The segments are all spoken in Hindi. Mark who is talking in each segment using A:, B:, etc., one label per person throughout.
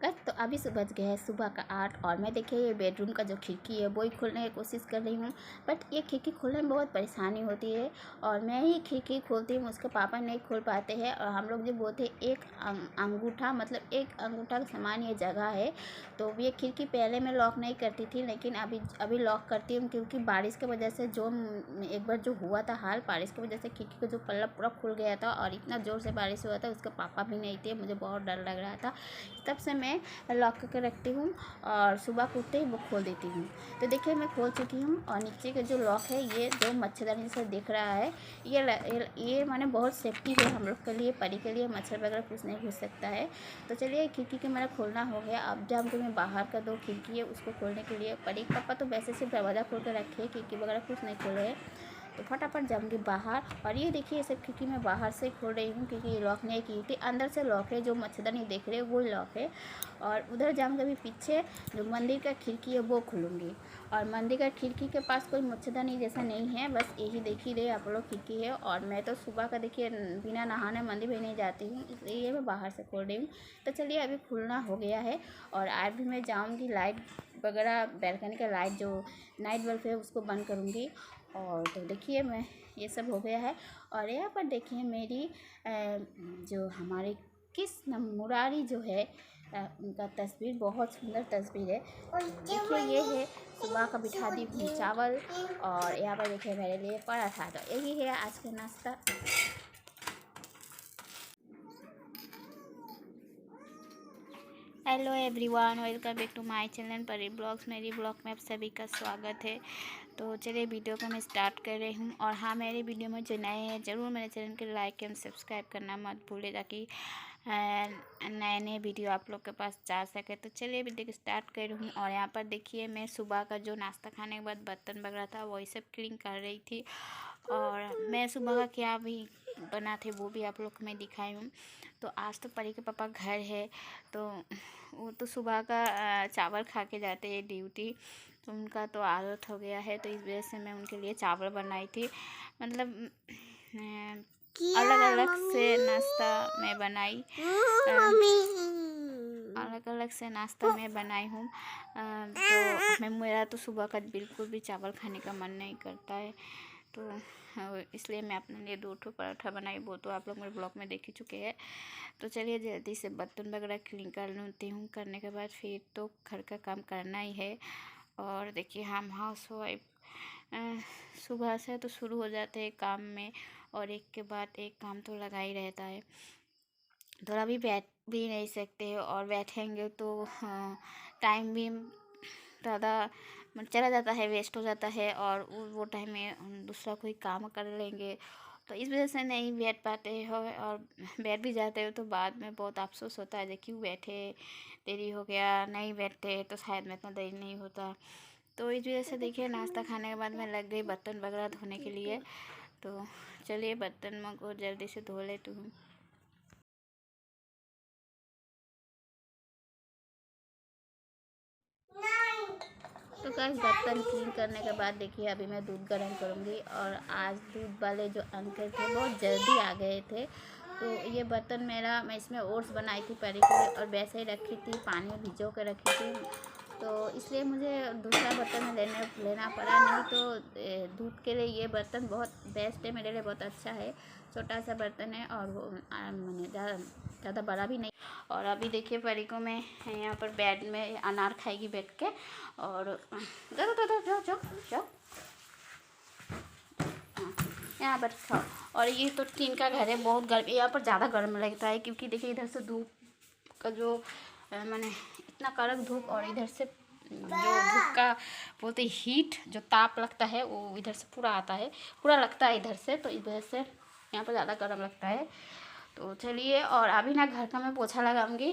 A: तो अभी बज गए हैं सुबह का 8 और मैं देखिए ये बेडरूम का जो खिड़की है वो ही खोलने की कोशिश कर रही हूँ। बट ये खिड़की खोलने में बहुत परेशानी होती है और मैं ही खिड़की खोलती हूँ, उसके पापा नहीं खोल पाते हैं। और हम लोग जो बोलते एक अंगूठा मतलब एक अंगूठा का समान ये जगह है। तो ये खिड़की पहले मैं लॉक नहीं करती थी, लेकिन अभी लॉक करती हूँ, क्योंकि बारिश की वजह से जो एक बार जो हुआ था हाल, बारिश की वजह से खिड़की का जो पल्ला पूरा खुल गया था और इतना ज़ोर से बारिश हुआ था, उसके पापा भी नहीं थे, मुझे बहुत डर लग रहा था। तब से मैं लॉक करके रखती हूँ और सुबह को उठते ही वो खोल देती हूँ। तो देखिए मैं खोल चुकी हूँ और नीचे का जो लॉक है ये जो मच्छरदानी से दिख रहा है, ये माने बहुत सेफ्टी है हम लोग के लिए, परी के लिए मच्छर वगैरह कुछ नहीं घुस सकता है। तो चलिए खिड़की के मेरा खोलना हो गया। अब जब मैं बाहर का दो खिड़की है उसको खोलने के लिए, परी के पापा तो वैसे सिर्फ दरवाज़ा खोल कर रखे, खिड़की वगैरह कुछ नहीं खोले हैं। तो फटाफट जाऊँगी बाहर। और ये देखिए सब खिड़की मैं बाहर से खोल रही हूँ, क्योंकि ये लॉक नहीं की थी, अंदर से लॉक है, जो मच्छरदानी देख रहे हो वो लॉक है। और उधर जाऊँगी अभी पीछे जो मंदिर का खिड़की है वो खोलूँगी। और मंदिर का खिड़की के पास कोई मच्छरदानी जैसा नहीं है, बस यही देख ही रहे आप लोग खिड़की है। और मैं तो सुबह का देखिए बिना नहाने मंदिर भी नहीं जाती हूँ, इसलिए मैं बाहर से खोल रही हूँ। तो चलिए अभी खुलना हो गया है और आज भी मैं जाऊँगी लाइट वगैरह, बैल्कनी का लाइट जो नाइट बल्ब है उसको बंद करूँगी। और तो देखिए मैं ये सब हो गया है। और यहाँ पर देखिए मेरी जो हमारे कृष्ण मुरारी जो है उनका तस्वीर, बहुत सुंदर तस्वीर है। देखिए ये है सुबह का बिठा दी हूँ चावल और यहाँ पर देखिए मेरे लिए पराठा। तो यही है आज का नाश्ता। Hello everyone, welcome back to my channel Pari blogs. मेरी ब्लॉग में आप सभी का स्वागत है। तो चलिए वीडियो को मैं स्टार्ट कर रही हूँ। और हाँ, मेरे वीडियो में जो नए हैं ज़रूर मेरे चैनल को लाइक एंड सब्सक्राइब करना मत भूलिए, ताकि नए नए वीडियो आप लोग के पास जा सके। तो चलिए वीडियो को स्टार्ट कर रही हूँ। और यहाँ पर देखिए मैं सुबह का जो नाश्ता खाने के बाद बर्तन वगैरह था वही सब क्लीन कर रही थी। और मैं सुबह का क्या भी बना थे वो भी आप लोग को मैं दिखाई हूँ। तो आज तो परी के पापा घर है, तो वो तो सुबह का चावल खा के जाते हैं ड्यूटी, तो उनका तो आदत हो गया है। तो इस वजह से मैं उनके लिए चावल बनाई थी, मतलब अलग अलग से नाश्ता मैं बनाई, अलग अलग से नाश्ता मैं बनाई हूँ। तो मेरा तो सुबह का बिल्कुल भी चावल खाने का मन नहीं करता है, तो इसलिए मैं अपने लिए 2 ठो पराठा बनाई, वो तो आप लोग मेरे ब्लॉग में देख ही चुके हैं। तो चलिए जल्दी से बर्तन वगैरह क्लीन कर लेती हूँ, करने के बाद फिर तो घर का काम करना ही है। और देखिए हम हाउस वाइफ सुबह से तो शुरू हो जाते हैं काम में, और एक के बाद एक काम तो लगा ही रहता है। थोड़ा भी बैठ भी नहीं सकते, और बैठेंगे तो टाइम भी ज़्यादा चला जाता है, वेस्ट हो जाता है, और वो टाइम में हम दूसरा कोई काम कर लेंगे, तो इस वजह से नहीं बैठ पाते हो। और बैठ भी जाते हो तो बाद में बहुत अफसोस होता है, जो क्यों बैठे, देरी हो गया, नहीं बैठते तो शायद में इतना देरी नहीं होता। तो इस वजह से देखिए नाश्ता खाने के बाद मैं लग गई बर्तन वगैरह धोने के लिए। तो चलिए बर्तन को जल्दी से धो लेती हूँ। तो गाइस बर्तन क्लीन करने के बाद देखिए अभी मैं दूध गर्म करूँगी। और आज दूध वाले जो अंकल थे बहुत जल्दी आ गए थे, तो ये बर्तन मेरा, मैं इसमें ओट्स बनाई थी परी के लिए और वैसे ही रखी थी, पानी में भिगो कर रखी थी, तो इसलिए मुझे दूसरा बर्तन में लेना पड़ा। नहीं तो दूध के लिए ये बर्तन बहुत बेस्ट है, मेरे लिए बहुत अच्छा है। छोटा सा बर्तन है और वो मैंने ज़्यादा बड़ा भी नहीं। और अभी देखिए परी को मैं यहाँ पर बेड में अनार खाएगी बैठ के, और जाओ जाओ जाओ जाओ जाओ, यहाँ पर खाओ। और ये तो टीन का घर है, बहुत गर्म, यहाँ पर ज़्यादा गर्म लगता है, क्योंकि देखिए इधर से धूप का जो मैंने इतना कड़क धूप, और इधर से जो धूप का बोलते हीट जो ताप लगता है वो इधर से पूरा आता है, पूरा लगता है इधर से, तो इस वजह से यहाँ पर ज़्यादा गर्म लगता है। तो चलिए, और अभी ना घर का मैं पोछा लगाऊंगी।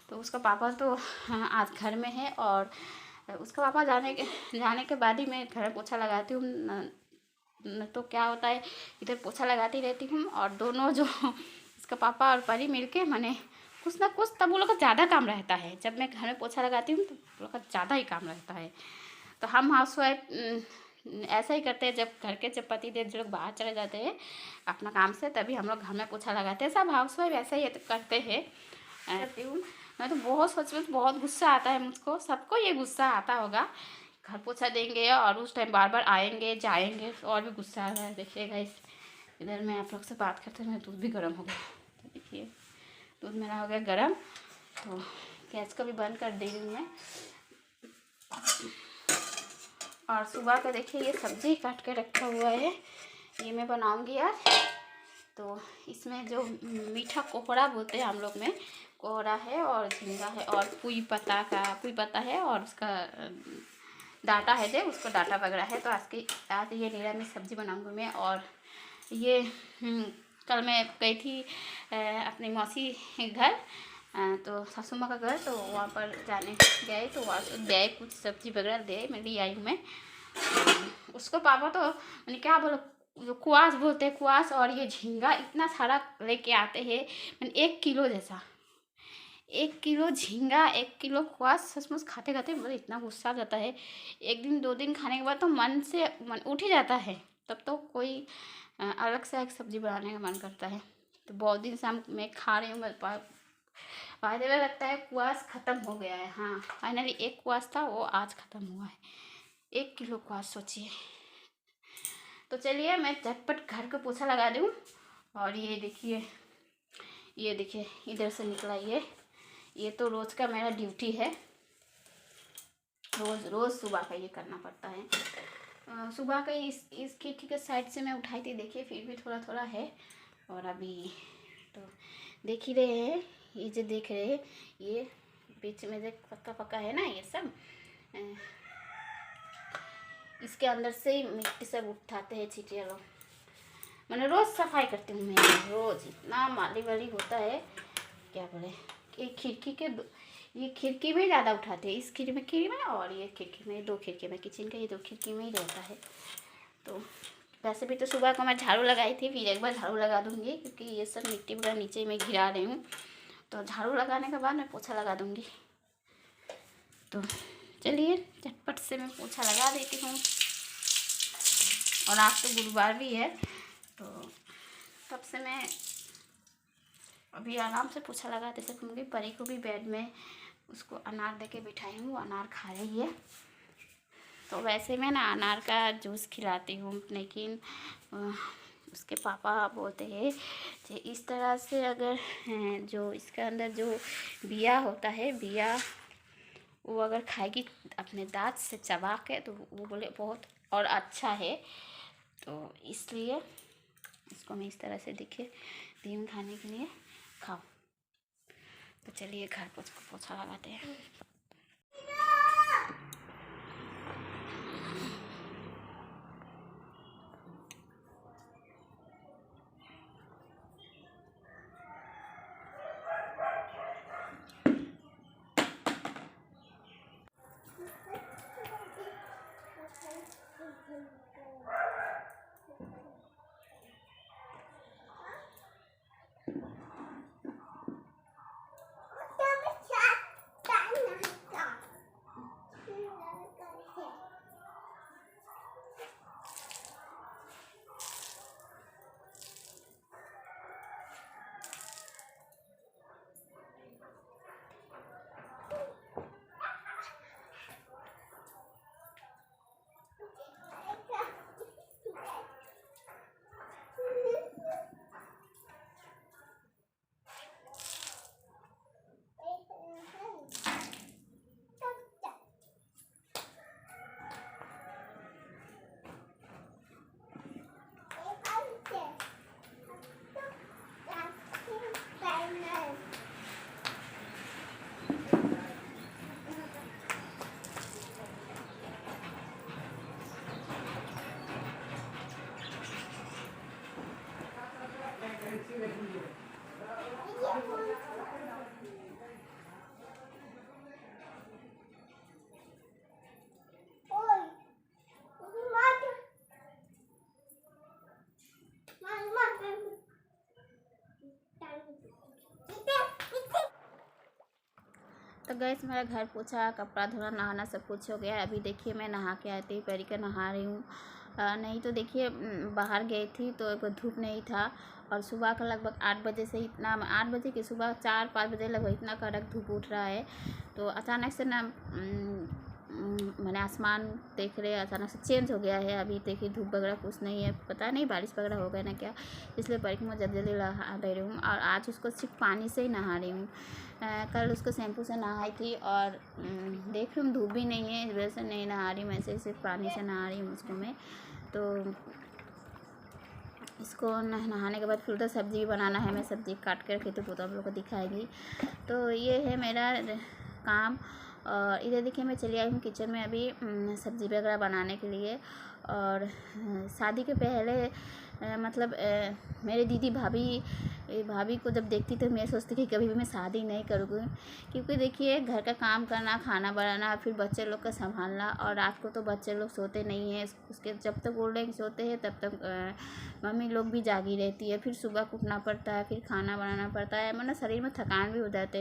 A: तो उसका पापा तो आज घर में है, और उसका पापा जाने के बाद ही मैं घर पोछा लगाती हूँ। तो क्या होता है, इधर पोछा लगाती रहती हूँ, और दोनों जो इसका पापा और परी मिलके मैंने कुछ ना कुछ, तब वो लोग का ज़्यादा काम रहता है। जब मैं घर में पोछा लगाती हूँ तो वो लोग का ज़्यादा ही काम रहता है। तो हम हाउस वाइफ ऐसा ही करते हैं, जब पति देव जो लोग बाहर चले जाते हैं अपना काम से, तभी हम लोग घर में पोछा लगाते हैं। सब हाउस वाइफ ऐसा ही करते हैं, करती हूँ। मैं तो बहुत सच में बहुत गुस्सा आता है मुझको, सबको ये गुस्सा आता होगा। घर पोछा देंगे और उस टाइम बार बार आएंगे जाएंगे तो और भी गुस्सा आ रहा है। देखिएगा इधर मैं आप लोग से बात करते मेरा दूध भी गर्म हो गया। तो देखिए दूध मेरा हो गया गर्म, तो गैस को भी बंद कर दे रही हूँ मैं। और सुबह का देखिए ये सब्ज़ी काट के रखा हुआ है, ये मैं बनाऊँगी आज। तो इसमें जो मीठा कोहड़ा बोलते हैं हम लोग में, कोहड़ा है और झींगा है और पुई पत्ता है और उसका डाटा है, उसको डाटा वगैरह है। तो आज ये निरामिष सब्ज़ी बनाऊंगी मैं। और ये कल मैं गई थी अपनी मौसी के घर, तो सासू माँ का घर, तो वहाँ पर जाने गए तो वहाँ से दे कुछ सब्ज़ी वगैरह दे मैं ली आई हूँ मैं। उसको पापा तो मैंने क्या बोलो, जो कुआस बोलते हैं कुआस, और ये झींगा इतना सारा लेके आते हैं, मैंने 1 किलो जैसा, 1 किलो झींगा 1 किलो कुआस। सचमुच खाते खाते मुझे इतना गुस्सा आ जाता है। 1 दिन 2 दिन खाने के बाद तो मन उठ ही जाता है, तब तो कोई अलग से एक सब्ज़ी बनाने का मन करता है। तो बहुत दिन से मैं खा रही हूँ, फायदे में लगता है कुआस ख़त्म हो गया है। हाँ फाइनली 1 कुआस था वो आज ख़त्म हुआ है, 1 किलो कुआस सोचिए। तो चलिए मैं झटपट घर को पोछा लगा दूँ। और ये देखिए इधर से निकला ये तो रोज़ का मेरा ड्यूटी है, रोज़ सुबह का ये करना पड़ता है। सुबह का इस खिड़की के साइड से मैं उठाई थी, देखिए फिर भी थोड़ा थोड़ा है। और अभी तो देख ही रहे हैं, ये जो देख रहे हैं ये बीच में जो पक्का पक्का है ना, ये सब इसके अंदर से ही मिट्टी सब उठाते हैं चींटियाँ लोग। मैंने रोज़ सफाई करती हूँ मैं, रोज़ इतना माली वाली होता है क्या बोले। ये खिड़की में ज़्यादा उठाते हैं, इस खिड़की में और ये खिड़की में, 2 खिड़की में, किचन का ये 2 खिड़की में ही रहता है। तो वैसे भी तो सुबह को मैं झाड़ू लगाई थी, फिर एक बार झाड़ू लगा दूँगी क्योंकि ये सब मिट्टी वगैरह नीचे में गिरा रही हूँ। तो झाड़ू लगाने के बाद मैं पोछा लगा दूँगी। तो चलिए झटपट से मैं पोछा लगा देती हूँ। और आज तो गुरुवार भी है, तो तब से मैं अभी आराम से पोछा लगाते सकूँगी। परी को भी बेड में उसको अनार दे के बिठाई हूँ, अनार खा रही है। तो वैसे मैं ना अनार का जूस खिलाती हूँ, लेकिन उसके पापा बोलते हैं कि इस तरह से अगर जो इसके अंदर जो बिया होता है, बिया वो अगर खाएगी अपने दांत से चबा के, तो वो बोले बहुत और अच्छा है। तो इसलिए इसको मैं इस तरह से दी हूँ खाने के लिए, खाओ। तो चलिए घर पोछा लगाते हैं। तो गैस मेरा घर पोछा, कपड़ा धोना, नहाना सब कुछ हो गया। अभी देखिए मैं नहा के आती हूँ, परी का नहा रही हूँ। नहीं तो देखिए बाहर गई थी तो एक धूप नहीं था और सुबह का लगभग 8 बजे से इतना 8 बजे की सुबह 4-5 बजे लगभग इतना कड़क धूप उठ रहा है। तो अचानक से ना मैंने आसमान देख रहे अचानक से चेंज हो गया है। अभी देखिए धूप वगैरह कुछ नहीं है, पता नहीं बारिश वगैरह हो गया ना क्या, इसलिए परिक मैं जल्दी जल्दी नहा दे रही हूँ। और आज उसको सिर्फ पानी से ही नहा रही हूँ। कल उसको शैम्पू से नहाई थी और देख रही हूँ धूप भी नहीं है, इस वजह से नहीं नहा रही, मैं से सिर्फ पानी से नहा रही हूँ उसको मैं। तो इसको नहाने के बाद फिर तो सब्ज़ी बनाना है, मैं सब्ज़ी काट कर रखी तो वो तो आप लोग को दिखाएगी। तो ये है मेरा काम। और इधर देखिए मैं चली आई हूँ किचन में अभी सब्ज़ी वगैरह बनाने के लिए। और शादी के पहले मतलब मेरे दीदी भाभी को जब देखती तो मैं सोचती कि कभी भी मैं शादी नहीं करूँगी, क्योंकि देखिए घर का काम करना, खाना बनाना, फिर बच्चे लोग का संभालना। और रात को तो बच्चे लोग सोते नहीं हैं, उसके जब तक वो लोग सोते हैं तब तक मम्मी लोग भी जागी रहती है। फिर सुबह को उठना पड़ता है, फिर खाना बनाना पड़ता है, मतलब शरीर में थकान भी हो जाता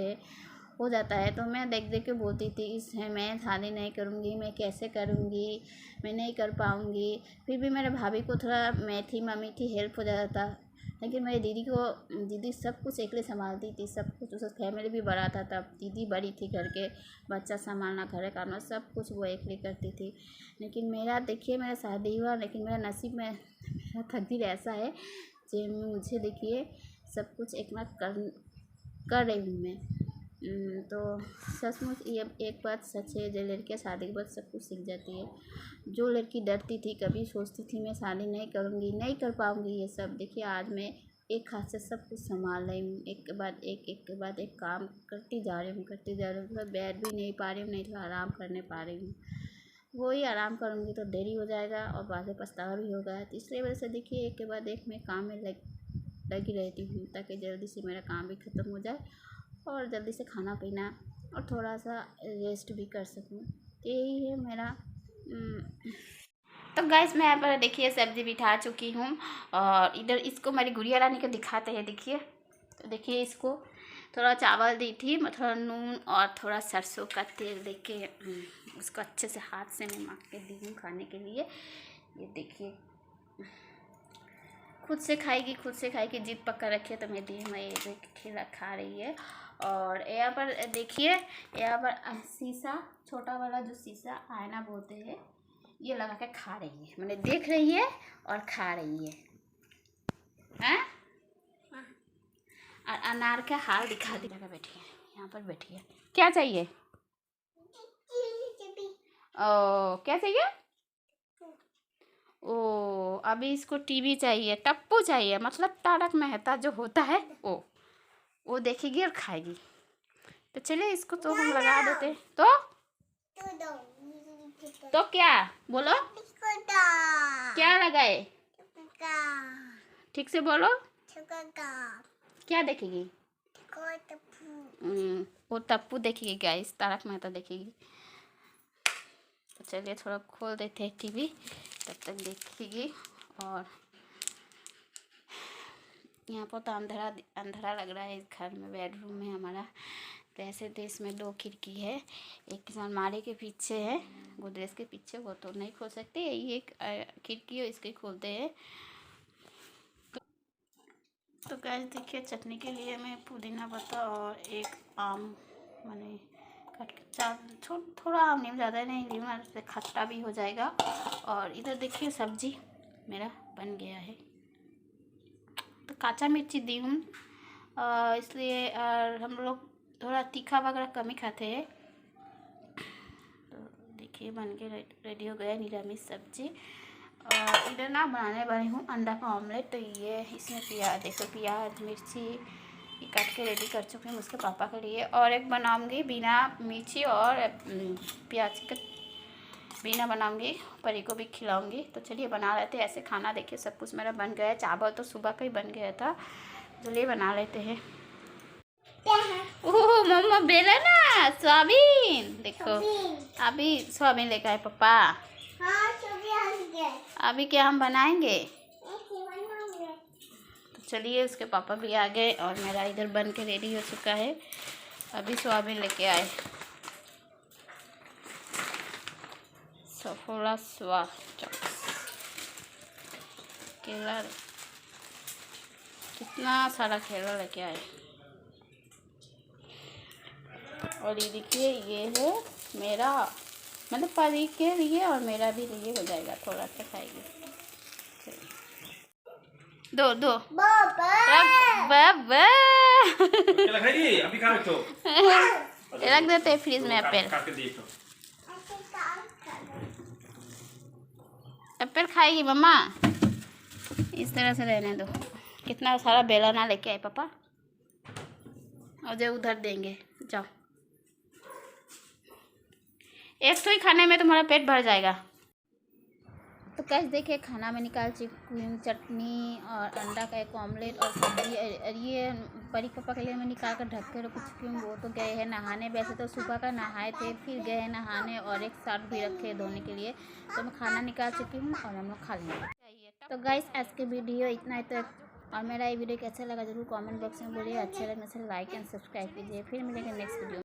A: है। तो मैं देख देख के बोलती थी इसमें मैं शादी नहीं करूँगी, मैं कैसे करूँगी, मैं नहीं कर पाऊँगी। फिर भी मेरे भाभी को थोड़ा मैं थी, मम्मी थी, हेल्प हो जाता था। लेकिन मेरी दीदी सब कुछ अकेले संभालती थी, सब कुछ। उसका फैमिली भी बड़ा था, तब दीदी बड़ी थी, घर के बच्चा संभालना, घर का करना, सब कुछ वो अकेले करती थी। लेकिन मेरा देखिए मेरा शादी हुआ, लेकिन मेरा नसीब में मेरा तकदीर ऐसा है कि मुझे देखिए सब कुछ कर रही हूँ मैं। तो सचमुच ये एक बात सच है, जो लड़कियाँ शादी के बाद सब कुछ सीख जाती है। जो लड़की डरती थी, कभी सोचती थी मैं शादी नहीं करूँगी, नहीं कर पाऊँगी ये सब, देखिए आज मैं एक हाथ से सब कुछ संभाल रही हूँ। एक के बाद एक काम करती जा रही हूँ। मतलब बैठ भी नहीं पा रही हूँ, नहीं तो आराम करने पा रही हूँ। वही आराम करूँगी तो देरी हो जाएगा और बाद में पछतावा भी होगा। तो इसलिए वजह से देखिए एक के बाद एक मैं काम में लगी रहती हूँ, ताकि जल्दी से मेरा काम भी ख़त्म हो जाए और जल्दी से खाना पीना और थोड़ा सा रेस्ट भी कर सकूँ। यही है मेरा। तो गैस मैं यहाँ पर देखिए सब्ज़ी बिठा चुकी हूँ। और इधर इसको मेरी गुड़िया रानी को दिखाते हैं। देखिए तो देखिए इसको थोड़ा चावल दी थी, थोड़ा नून और थोड़ा सरसों का तेल दे के उसको अच्छे से हाथ से मैं माख के दी हूँ खाने के लिए। ये देखिए खुद से खाएगी, जिद पक्का रखिए तो मैं दी हूँ, ये खिला खा रही है। और यहाँ पर देखिए, यहाँ पर शीशा, छोटा वाला जो शीशा आईना बोलते हैं, ये लगा के खा रही है, मैंने देख रही है और खा रही है। हैं? और अनार का हाल दिखा दी। बैठिए, यहाँ पर बैठिए। क्या चाहिए? ओ क्या चाहिए? ओ अभी इसको टीवी चाहिए, टप्पू चाहिए, मतलब तारक मेहता जो होता है वो देखेगी और खाएगी। तो चलिए इसको तो हम लगा देते। तो क्या बोलो, क्या लगाए? ठीक से बोलो, क्या देखेगी? वो टप्पू देखेगी गाइस, तारक मेहता देखेगी। तो चलिए थोड़ा खोल देते हैं टीवी, तब तक देखेगी। और यहाँ पर तो अंधेरा लग रहा है इस घर में, बेडरूम में हमारा। तो ऐसे तो इसमें 2 खिड़की है, एक अलमारी के पीछे है, गोदरेज के पीछे, वो तो नहीं खोल सकते, यही एक खिड़की है, इसके खोलते हैं। तो गाइस देखिए चटनी के लिए मैं पुदीना पत्ता और एक आम मैंने कट के थोड़ा आम नहीं, ज़्यादा नहीं ली हूँ, इससे खट्टा भी हो जाएगा। और इधर देखिए सब्जी मेरा बन गया है। तो काचा मिर्ची दी हूँ इसलिए, और हम लोग थोड़ा तीखा वगैरह कम ही खाते हैं। तो देखिए बन के रेडी हो गया निरामिष सब्जी। और इधर ना बनाने वाली हूँ अंडा का ऑमलेट। तो ये इसमें प्याज मिर्ची ये काट के रेडी कर चुके हैं उसके पापा के लिए। और एक बनाऊँगी बिना मिर्ची और प्याज के, बिना बनाऊँगी, परी को भी खिलाऊँगी। तो चलिए बना लेते हैं ऐसे खाना। देखिए सब कुछ मेरा बन गया है, चावल तो सुबह का ही बन गया था, चलिए बना लेते हैं। ओह मम्मा बेला ना सोयाबीन, देखो अभी सोयाबीन लेकर आए पापा। अभी क्या हम बनाएंगे? तो चलिए उसके पापा भी आ गए और मेरा इधर बन के रेडी हो चुका है। अभी सोयाबीन लेके आए, सफोला केला कितना सारा खेला लेके आए। और ये देखिए, ये है मेरा, मतलब परी के लिए और मेरा भी लिए हो जाएगा, थोड़ा सा खाएगी। दो दो
B: अभी खा रखो।
A: रख देते फ्रिज में एप्पल। एप्पल खाएगी मम्मा, इस तरह से रहने दो। कितना सारा बेला ना लेके आए पापा, और जो उधर देंगे, जाओ। एक तो ही खाने में तुम्हारा पेट भर जाएगा। तो कैसे देखिए, खाना में निकाल चुकी हूँ चटनी और अंडा का एक ऑमलेट और सब्जी। और ये परी पापा के लिए मैं निकाल कर ढक के रख चुकी हूँ। वो तो गए हैं नहाने, वैसे तो सुबह का नहाए थे, फिर गए हैं नहाने और एक शर्ट भी रखे धोने के लिए। तो मैं खाना निकाल चुकी हूँ और हम लोग खा लेंगे। तो गाइस, आज के वीडियो इतना ही तक। और मेरा ये वीडियो कैसा लगा जरूर कमेंट बॉक्स में बोलिए। अच्छा लगने से लाइक एंड सब्सक्राइब कीजिए। फिर मिलेंगे नेक्स्ट वीडियो।